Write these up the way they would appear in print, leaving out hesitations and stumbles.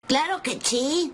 Claro que sí.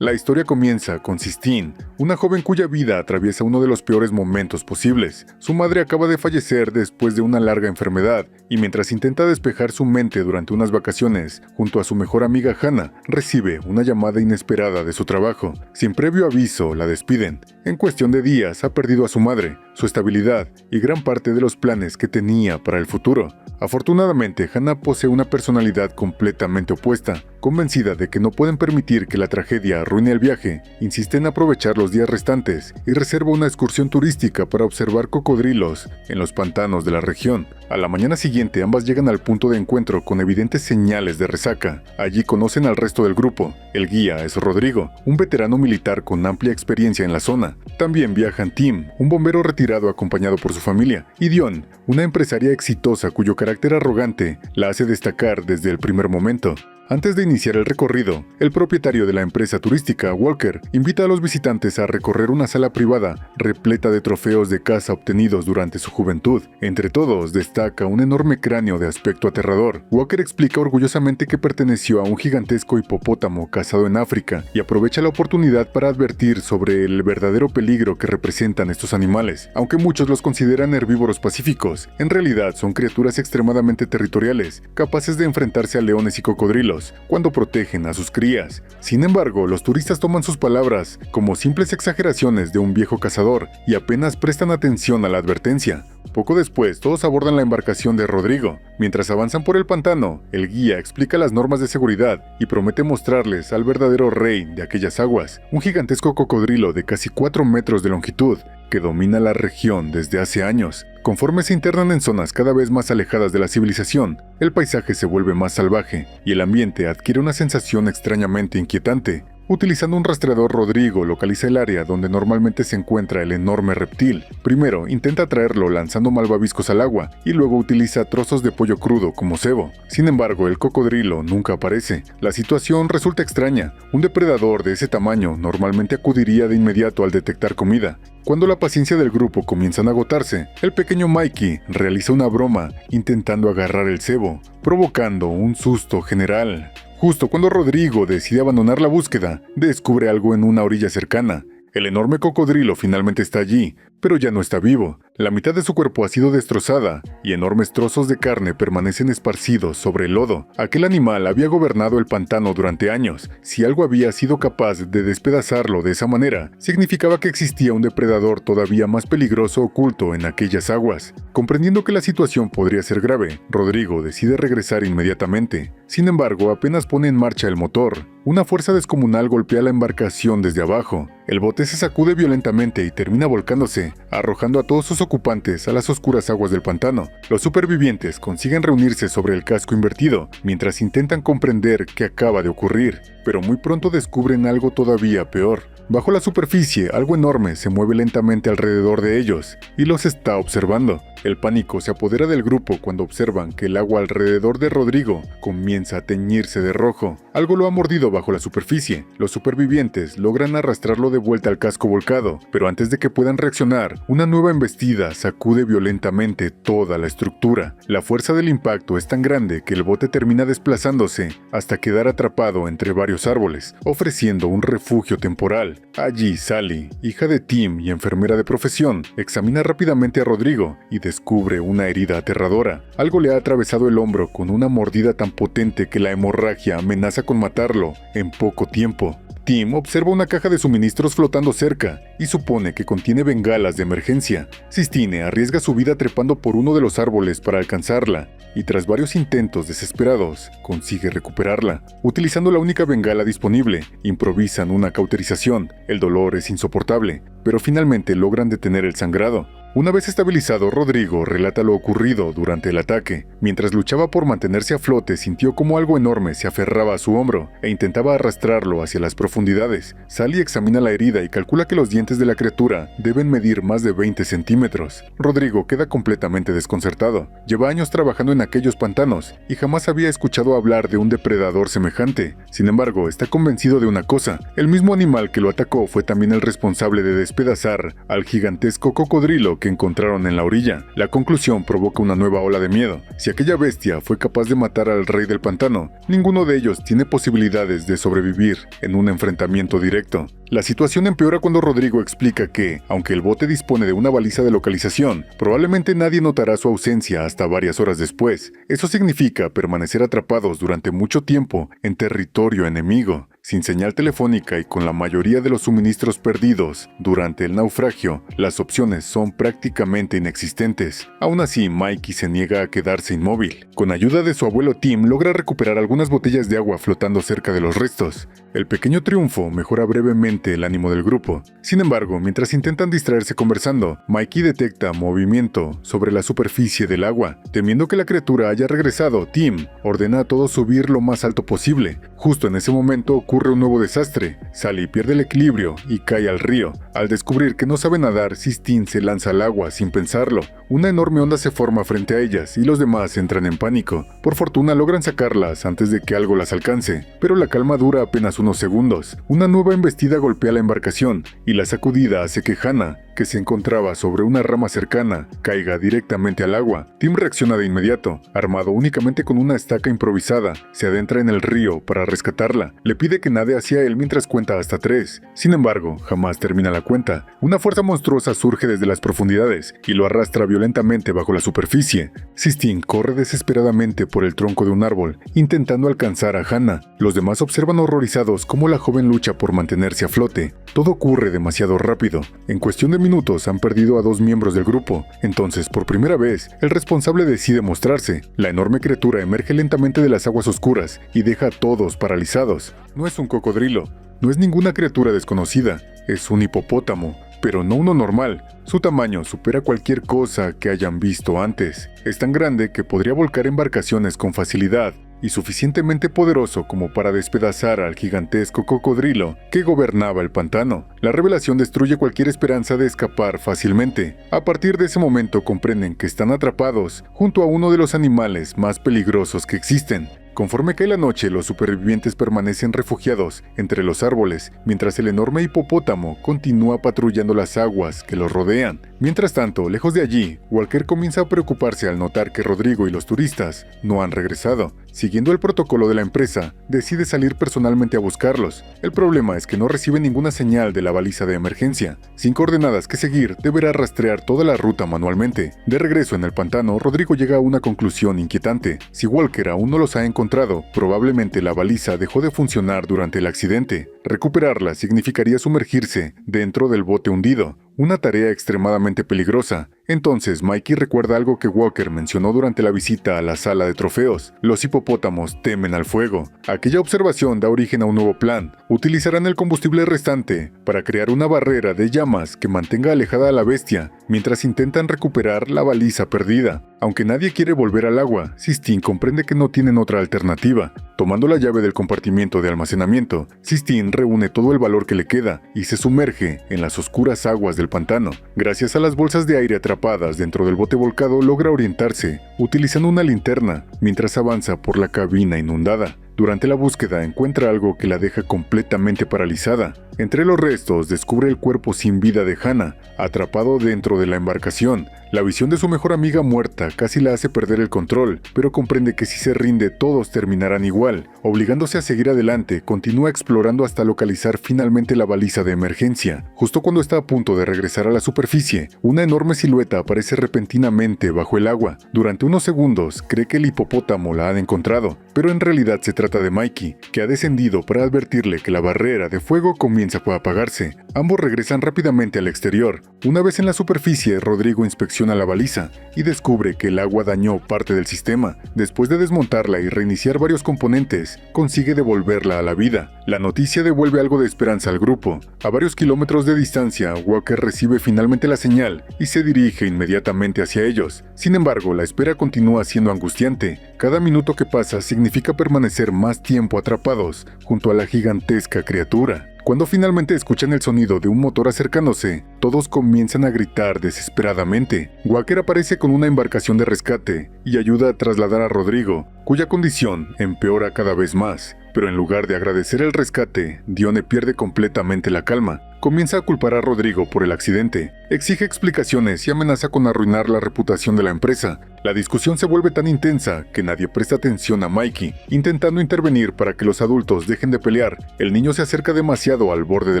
La historia comienza con Sistine, una joven cuya vida atraviesa uno de los peores momentos posibles. Su madre acaba de fallecer después de una larga enfermedad, y mientras intenta despejar su mente durante unas vacaciones, junto a su mejor amiga Hannah, recibe una llamada inesperada de su trabajo. Sin previo aviso, la despiden. En cuestión de días ha perdido a su madre, su estabilidad y gran parte de los planes que tenía para el futuro. Afortunadamente, Hannah posee una personalidad completamente opuesta. Convencida de que no pueden permitir que la tragedia arruine el viaje, insiste en aprovechar los días restantes y reserva una excursión turística para observar cocodrilos en los pantanos de la región. A la mañana siguiente, ambas llegan al punto de encuentro con evidentes señales de resaca. Allí conocen al resto del grupo. El guía es Rodrigo, un veterano militar con amplia experiencia en la zona. También viajan Tim, un bombero retirado acompañado por su familia, y Dion, una empresaria exitosa cuyo carácter arrogante la hace destacar desde el primer momento. Antes de iniciar el recorrido, el propietario de la empresa turística, Walker, invita a los visitantes a recorrer una sala privada repleta de trofeos de caza obtenidos durante su juventud. Entre todos, destaca un enorme cráneo de aspecto aterrador. Walker explica orgullosamente que perteneció a un gigantesco hipopótamo cazado en África y aprovecha la oportunidad para advertir sobre el verdadero peligro que representan estos animales. Aunque muchos los consideran herbívoros pacíficos, en realidad son criaturas extremadamente territoriales, capaces de enfrentarse a leones y cocodrilos cuando protegen a sus crías. Sin embargo, los turistas toman sus palabras como simples exageraciones de un viejo cazador y apenas prestan atención a la advertencia. Poco después, todos abordan la embarcación de Rodrigo. Mientras avanzan por el pantano, el guía explica las normas de seguridad y promete mostrarles al verdadero rey de aquellas aguas, un gigantesco cocodrilo de casi 4 metros de longitud que domina la región desde hace años. Conforme se internan en zonas cada vez más alejadas de la civilización, el paisaje se vuelve más salvaje y el ambiente adquiere una sensación extrañamente inquietante. Utilizando un rastreador, Rodrigo localiza el área donde normalmente se encuentra el enorme reptil. Primero, intenta atraerlo lanzando malvaviscos al agua y luego utiliza trozos de pollo crudo como cebo. Sin embargo, el cocodrilo nunca aparece. La situación resulta extraña. Un depredador de ese tamaño normalmente acudiría de inmediato al detectar comida. Cuando la paciencia del grupo comienza a agotarse, el pequeño Mikey realiza una broma intentando agarrar el cebo, provocando un susto general. Justo cuando Rodrigo decide abandonar la búsqueda, descubre algo en una orilla cercana. El enorme cocodrilo finalmente está allí, pero ya no está vivo. La mitad de su cuerpo ha sido destrozada y enormes trozos de carne permanecen esparcidos sobre el lodo. Aquel animal había gobernado el pantano durante años. Si algo había sido capaz de despedazarlo de esa manera, significaba que existía un depredador todavía más peligroso oculto en aquellas aguas. Comprendiendo que la situación podría ser grave, Rodrigo decide regresar inmediatamente. Sin embargo, apenas pone en marcha el motor, una fuerza descomunal golpea la embarcación desde abajo. El bote se sacude violentamente y termina volcándose, arrojando a todos sus ocupantes a las oscuras aguas del pantano. Los supervivientes consiguen reunirse sobre el casco invertido, mientras intentan comprender qué acaba de ocurrir, pero muy pronto descubren algo todavía peor. Bajo la superficie, algo enorme se mueve lentamente alrededor de ellos y los está observando. El pánico se apodera del grupo cuando observan que el agua alrededor de Rodrigo comienza a teñirse de rojo. Algo lo ha mordido bajo la superficie. Los supervivientes logran arrastrarlo de vuelta al casco volcado, pero antes de que puedan reaccionar, una nueva embestida sacude violentamente toda la estructura. La fuerza del impacto es tan grande que el bote termina desplazándose hasta quedar atrapado entre varios árboles, ofreciendo un refugio temporal. Allí, Sally, hija de Tim y enfermera de profesión, examina rápidamente a Rodrigo y descubre una herida aterradora. Algo le ha atravesado el hombro con una mordida tan potente que la hemorragia amenaza con matarlo en poco tiempo. Tim observa una caja de suministros flotando cerca y supone que contiene bengalas de emergencia. Sistine arriesga su vida trepando por uno de los árboles para alcanzarla y tras varios intentos desesperados consigue recuperarla. Utilizando la única bengala disponible, improvisan una cauterización. El dolor es insoportable, pero finalmente logran detener el sangrado. Una vez estabilizado, Rodrigo relata lo ocurrido durante el ataque. Mientras luchaba por mantenerse a flote, sintió como algo enorme se aferraba a su hombro e intentaba arrastrarlo hacia las profundidades. Sally examina la herida y calcula que los dientes de la criatura deben medir más de 20 centímetros. Rodrigo queda completamente desconcertado. Lleva años trabajando en aquellos pantanos y jamás había escuchado hablar de un depredador semejante. Sin embargo, está convencido de una cosa: el mismo animal que lo atacó fue también el responsable de despedazar al gigantesco cocodrilo que que encontraron en la orilla. La conclusión provoca una nueva ola de miedo. Si aquella bestia fue capaz de matar al rey del pantano, ninguno de ellos tiene posibilidades de sobrevivir en un enfrentamiento directo. La situación empeora cuando Rodrigo explica que, aunque el bote dispone de una baliza de localización, probablemente nadie notará su ausencia hasta varias horas después. Eso significa permanecer atrapados durante mucho tiempo en territorio enemigo, sin señal telefónica y con la mayoría de los suministros perdidos. Durante el naufragio, las opciones son prácticamente inexistentes. Aún así, Mikey se niega a quedarse inmóvil. Con ayuda de su abuelo Tim, logra recuperar algunas botellas de agua flotando cerca de los restos. El pequeño triunfo mejora brevemente el ánimo del grupo. Sin embargo, mientras intentan distraerse conversando, Mikey detecta movimiento sobre la superficie del agua. Temiendo que la criatura haya regresado, Tim ordena a todos subir lo más alto posible. Justo en ese momento ocurre un nuevo desastre. Sally pierde el equilibrio y cae al río. Al descubrir que no sabe nadar, Sistine se lanza al agua sin pensarlo. Una enorme onda se forma frente a ellas y los demás entran en pánico. Por fortuna logran sacarlas antes de que algo las alcance, pero la calma dura apenas unos segundos. Una nueva embestida golpea la embarcación y la sacudida hace que Hannah, que se encontraba sobre una rama cercana, caiga directamente al agua. Tim reacciona de inmediato. Armado únicamente con una estaca improvisada, se adentra en el río para rescatarla. Le pide que nade hacia él mientras cuenta hasta 3. Sin embargo, jamás termina la cuenta. Una fuerza monstruosa surge desde las profundidades y lo arrastra violentamente bajo la superficie. Sistine corre desesperadamente por el tronco de un árbol, intentando alcanzar a Hannah. Los demás observan horrorizados cómo la joven lucha por mantenerse a flote. Todo ocurre demasiado rápido. En cuestión de minutos han perdido a 2 miembros del grupo. Entonces, por primera vez, el responsable decide mostrarse. La enorme criatura emerge lentamente de las aguas oscuras y deja a todos paralizados. No es un cocodrilo, no es ninguna criatura desconocida, es un hipopótamo, pero no uno normal. Su tamaño supera cualquier cosa que hayan visto antes. Es tan grande que podría volcar embarcaciones con facilidad y suficientemente poderoso como para despedazar al gigantesco cocodrilo que gobernaba el pantano. La revelación destruye cualquier esperanza de escapar fácilmente. A partir de ese momento comprenden que están atrapados junto a uno de los animales más peligrosos que existen. Conforme cae la noche, los supervivientes permanecen refugiados entre los árboles, mientras el enorme hipopótamo continúa patrullando las aguas que los rodean. Mientras tanto, lejos de allí, Walker comienza a preocuparse al notar que Rodrigo y los turistas no han regresado. Siguiendo el protocolo de la empresa, decide salir personalmente a buscarlos. El problema es que no recibe ninguna señal de la baliza de emergencia. Sin coordenadas que seguir, deberá rastrear toda la ruta manualmente. De regreso en el pantano, Rodrigo llega a una conclusión inquietante. Si Walker aún no los ha encontrado, probablemente la baliza dejó de funcionar durante el accidente. Recuperarla significaría sumergirse dentro del bote hundido. Una tarea extremadamente peligrosa. Entonces Mikey recuerda algo que Walker mencionó durante la visita a la sala de trofeos. Los hipopótamos temen al fuego. Aquella observación da origen a un nuevo plan. Utilizarán el combustible restante para crear una barrera de llamas que mantenga alejada a la bestia, mientras intentan recuperar la baliza perdida. Aunque nadie quiere volver al agua, Sistine comprende que no tienen otra alternativa. Tomando la llave del compartimiento de almacenamiento, Sistine reúne todo el valor que le queda y se sumerge en las oscuras aguas del pantano. Gracias a las bolsas de aire atrapadas dentro del bote volcado, logra orientarse, utilizando una linterna, mientras avanza por la cabina inundada. Durante la búsqueda encuentra algo que la deja completamente paralizada. Entre los restos descubre el cuerpo sin vida de Hannah, atrapado dentro de la embarcación. La visión de su mejor amiga muerta casi la hace perder el control, pero comprende que si se rinde todos terminarán igual. Obligándose a seguir adelante, continúa explorando hasta localizar finalmente la baliza de emergencia. Justo cuando está a punto de regresar a la superficie, una enorme silueta aparece repentinamente bajo el agua. Durante unos segundos cree que el hipopótamo la ha encontrado, pero en realidad se trata de Mikey, que ha descendido para advertirle que la barrera de fuego comienza a apagarse. Ambos regresan rápidamente al exterior. Una vez en la superficie, Rodrigo inspecciona la baliza y descubre que el agua dañó parte del sistema. Después de desmontarla y reiniciar varios componentes, consigue devolverla a la vida. La noticia devuelve algo de esperanza al grupo. A varios kilómetros de distancia, Walker recibe finalmente la señal y se dirige inmediatamente hacia ellos. Sin embargo, la espera continúa siendo angustiante. Cada minuto que pasa significa permanecer más tiempo atrapados junto a la gigantesca criatura. Cuando finalmente escuchan el sonido de un motor acercándose, todos comienzan a gritar desesperadamente. Walker aparece con una embarcación de rescate y ayuda a trasladar a Rodrigo, cuya condición empeora cada vez más. Pero en lugar de agradecer el rescate, Dione pierde completamente la calma. comienza a culpar a Rodrigo por el accidente, exige explicaciones y amenaza con arruinar la reputación de la empresa. La discusión se vuelve tan intensa que nadie presta atención a Mikey, intentando intervenir para que los adultos dejen de pelear. El niño se acerca demasiado al borde de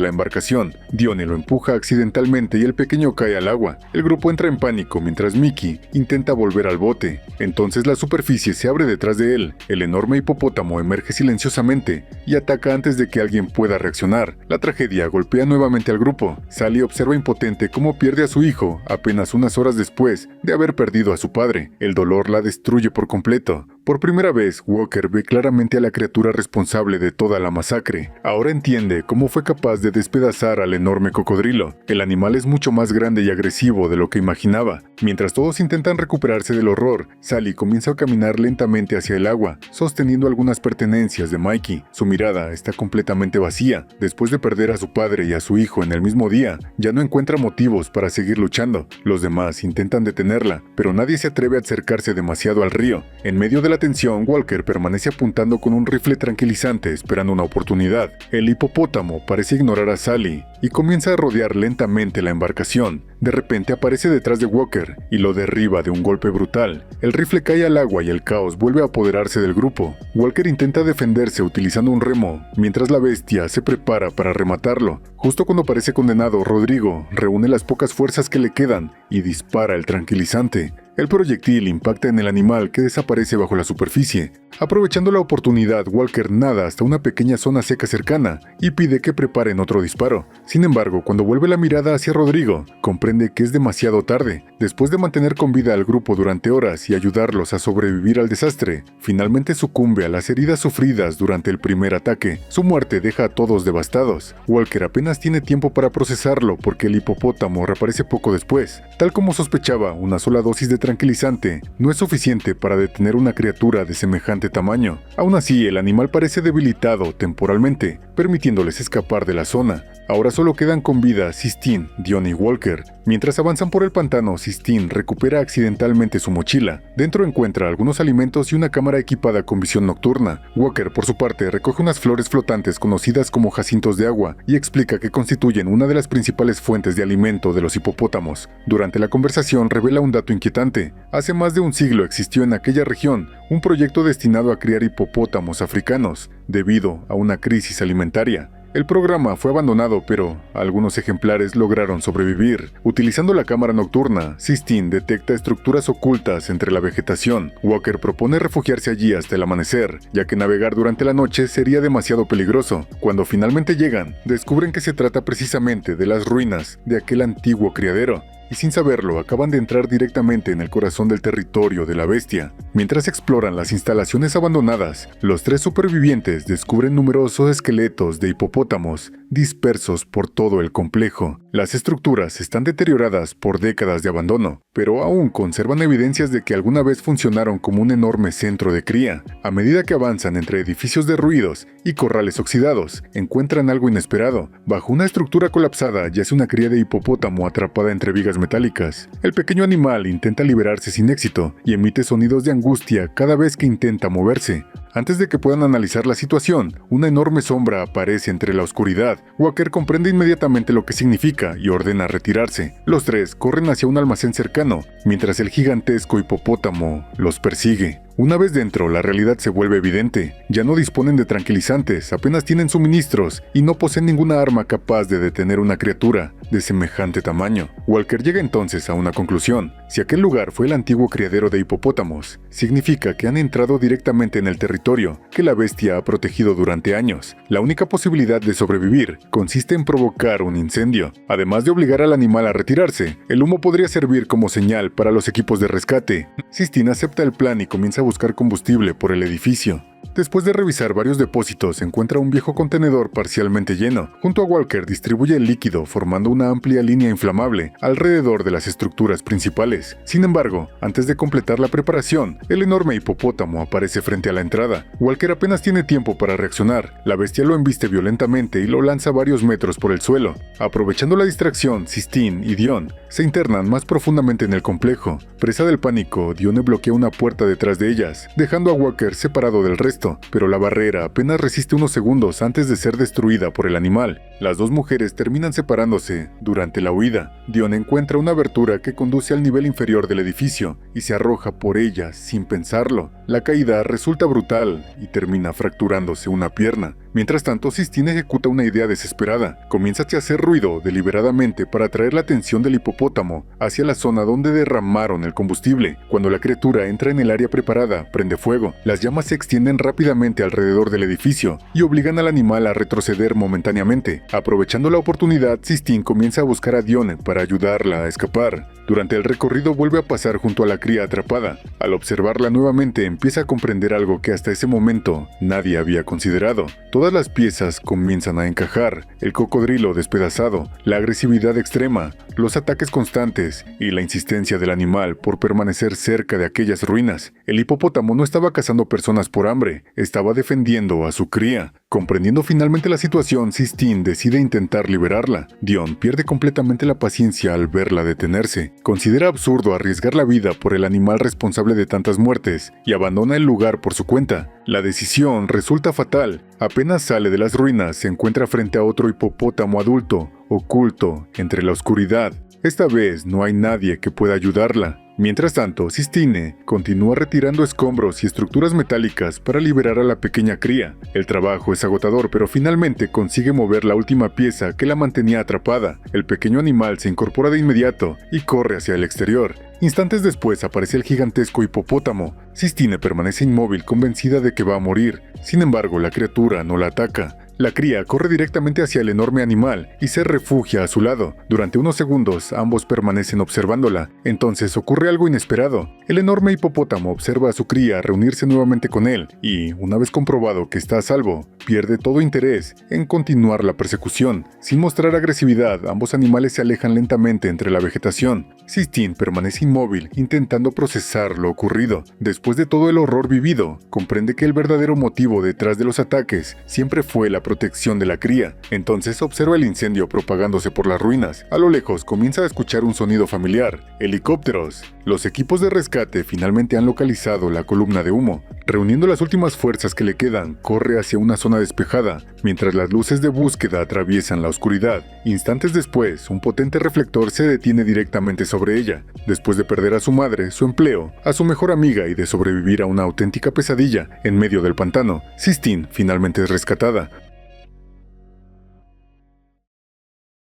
la embarcación, Dione lo empuja accidentalmente y el pequeño cae al agua. El grupo entra en pánico mientras Mickey intenta volver al bote. Entonces la superficie se abre detrás de él, el enorme hipopótamo emerge silenciosamente y ataca antes de que alguien pueda reaccionar. La tragedia golpea nuevamente al grupo. Sally observa impotente cómo pierde a su hijo apenas unas horas después de haber perdido a su padre. El dolor la destruye por completo. Por primera vez, Walker ve claramente a la criatura responsable de toda la masacre. Ahora entiende cómo fue capaz de despedazar al enorme cocodrilo. El animal es mucho más grande y agresivo de lo que imaginaba. Mientras todos intentan recuperarse del horror, Sally comienza a caminar lentamente hacia el agua, sosteniendo algunas pertenencias de Mikey. Su mirada está completamente vacía. Después de perder a su padre y a su hijo en el mismo día, ya no encuentra motivos para seguir luchando. Los demás intentan detenerla, pero nadie se atreve a acercarse demasiado al río. En medio de la tensión, Walker permanece apuntando con un rifle tranquilizante esperando una oportunidad. El hipopótamo parece ignorar a Sally y comienza a rodear lentamente la embarcación. De repente aparece detrás de Walker y lo derriba de un golpe brutal. El rifle cae al agua y el caos vuelve a apoderarse del grupo. Walker intenta defenderse utilizando un remo, mientras la bestia se prepara para rematarlo. Justo cuando parece condenado, Rodrigo reúne las pocas fuerzas que le quedan y dispara el tranquilizante. El proyectil impacta en el animal que desaparece bajo la superficie. Aprovechando la oportunidad, Walker nada hasta una pequeña zona seca cercana y pide que preparen otro disparo. Sin embargo, cuando vuelve la mirada hacia Rodrigo, comprende que es demasiado tarde. Después de mantener con vida al grupo durante horas y ayudarlos a sobrevivir al desastre, finalmente sucumbe a las heridas sufridas durante el primer ataque. Su muerte deja a todos devastados. Walker apenas tiene tiempo para procesarlo porque el hipopótamo reaparece poco después. Tal como sospechaba, una sola dosis de tranquilizante no es suficiente para detener una criatura de semejante tamaño. Aún así, el animal parece debilitado temporalmente, permitiéndoles escapar de la zona. Ahora solo quedan con vida Sistine, Dione y Walker. Mientras avanzan por el pantano, Sistine recupera accidentalmente su mochila. Dentro encuentra algunos alimentos y una cámara equipada con visión nocturna. Walker, por su parte, recoge unas flores flotantes conocidas como jacintos de agua y explica que constituyen una de las principales fuentes de alimento de los hipopótamos. Durante la conversación revela un dato inquietante. Hace más de un siglo existió en aquella región un proyecto destinado a criar hipopótamos africanos, debido a una crisis alimentaria. El programa fue abandonado, pero algunos ejemplares lograron sobrevivir. Utilizando la cámara nocturna, Sistine detecta estructuras ocultas entre la vegetación. Walker propone refugiarse allí hasta el amanecer, ya que navegar durante la noche sería demasiado peligroso. Cuando finalmente llegan, descubren que se trata precisamente de las ruinas de aquel antiguo criadero. Y sin saberlo, acaban de entrar directamente en el corazón del territorio de la bestia. Mientras exploran las instalaciones abandonadas, los tres supervivientes descubren numerosos esqueletos de hipopótamos dispersos por todo el complejo. Las estructuras están deterioradas por décadas de abandono, pero aún conservan evidencias de que alguna vez funcionaron como un enorme centro de cría. A medida que avanzan entre edificios derruidos y corrales oxidados, encuentran algo inesperado. Bajo una estructura colapsada yace una cría de hipopótamo atrapada entre vigas metálicas. El pequeño animal intenta liberarse sin éxito y emite sonidos de angustia cada vez que intenta moverse. Antes de que puedan analizar la situación, una enorme sombra aparece entre la oscuridad. Walker comprende inmediatamente lo que significa y ordena retirarse. Los tres corren hacia un almacén cercano, mientras el gigantesco hipopótamo los persigue. Una vez dentro, la realidad se vuelve evidente. Ya no disponen de tranquilizantes, apenas tienen suministros y no poseen ninguna arma capaz de detener una criatura de semejante tamaño. Walker llega entonces a una conclusión. Si aquel lugar fue el antiguo criadero de hipopótamos, significa que han entrado directamente en el territorio que la bestia ha protegido durante años. La única posibilidad de sobrevivir consiste en provocar un incendio. Además de obligar al animal a retirarse, el humo podría servir como señal para los equipos de rescate. Sistine acepta el plan y comienza a buscar combustible por el edificio. Después de revisar varios depósitos, encuentra un viejo contenedor parcialmente lleno. Junto a Walker distribuye el líquido formando una amplia línea inflamable alrededor de las estructuras principales. Sin embargo, antes de completar la preparación, el enorme hipopótamo aparece frente a la entrada. Walker apenas tiene tiempo para reaccionar. La bestia lo embiste violentamente y lo lanza varios metros por el suelo. Aprovechando la distracción, Sistine y Dione se internan más profundamente en el complejo. Presa del pánico, Dione bloquea una puerta detrás de ellas, dejando a Walker separado del resto. supuesto, pero la barrera apenas resiste unos segundos antes de ser destruida por el animal. Las dos mujeres terminan separándose. Durante la huida, Dion encuentra una abertura que conduce al nivel inferior del edificio y se arroja por ella sin pensarlo. La caída resulta brutal y termina fracturándose una pierna. Mientras tanto, Sistine ejecuta una idea desesperada. Comienza a hacer ruido deliberadamente para atraer la atención del hipopótamo hacia la zona donde derramaron el combustible. Cuando la criatura entra en el área preparada, prende fuego. Las llamas se extienden rápidamente alrededor del edificio y obligan al animal a retroceder momentáneamente. Aprovechando la oportunidad, Sistine comienza a buscar a Dion para ayudarla a escapar. Durante el recorrido vuelve a pasar junto a la cría atrapada. Al observarla nuevamente, empieza a comprender algo que hasta ese momento nadie había considerado. Todas las piezas comienzan a encajar: el cocodrilo despedazado, la agresividad extrema, los ataques constantes y la insistencia del animal por permanecer cerca de aquellas ruinas. El hipopótamo no estaba cazando personas por hambre, estaba defendiendo a su cría. Comprendiendo finalmente la situación, Sistine decide intentar liberarla. Dion pierde completamente la paciencia al verla detenerse. Considera absurdo arriesgar la vida por el animal responsable de tantas muertes y abandona el lugar por su cuenta. La decisión resulta fatal. Apenas sale de las ruinas, se encuentra frente a otro hipopótamo adulto, oculto entre la oscuridad. Esta vez no hay nadie que pueda ayudarla. Mientras tanto, Sistine continúa retirando escombros y estructuras metálicas para liberar a la pequeña cría. El trabajo es agotador, pero finalmente consigue mover la última pieza que la mantenía atrapada. El pequeño animal se incorpora de inmediato y corre hacia el exterior. Instantes después aparece el gigantesco hipopótamo. Sistine permanece inmóvil, convencida de que va a morir. Sin embargo, la criatura no la ataca. La cría corre directamente hacia el enorme animal y se refugia a su lado. Durante unos segundos, ambos permanecen observándola. Entonces ocurre algo inesperado. El enorme hipopótamo observa a su cría reunirse nuevamente con él y, una vez comprobado que está a salvo, pierde todo interés en continuar la persecución. Sin mostrar agresividad, ambos animales se alejan lentamente entre la vegetación. Sistine permanece inmóvil, intentando procesar lo ocurrido. Después de todo el horror vivido, comprende que el verdadero motivo detrás de los ataques siempre fue la protección de la cría. Entonces observa el incendio propagándose por las ruinas. A lo lejos comienza a escuchar un sonido familiar: helicópteros. Los equipos de rescate finalmente han localizado la columna de humo. Reuniendo las últimas fuerzas que le quedan, corre hacia una zona despejada, mientras las luces de búsqueda atraviesan la oscuridad. Instantes después, un potente reflector se detiene directamente sobre ella. Después de perder a su madre, su empleo, a su mejor amiga y de sobrevivir a una auténtica pesadilla en medio del pantano, Sistine finalmente es rescatada.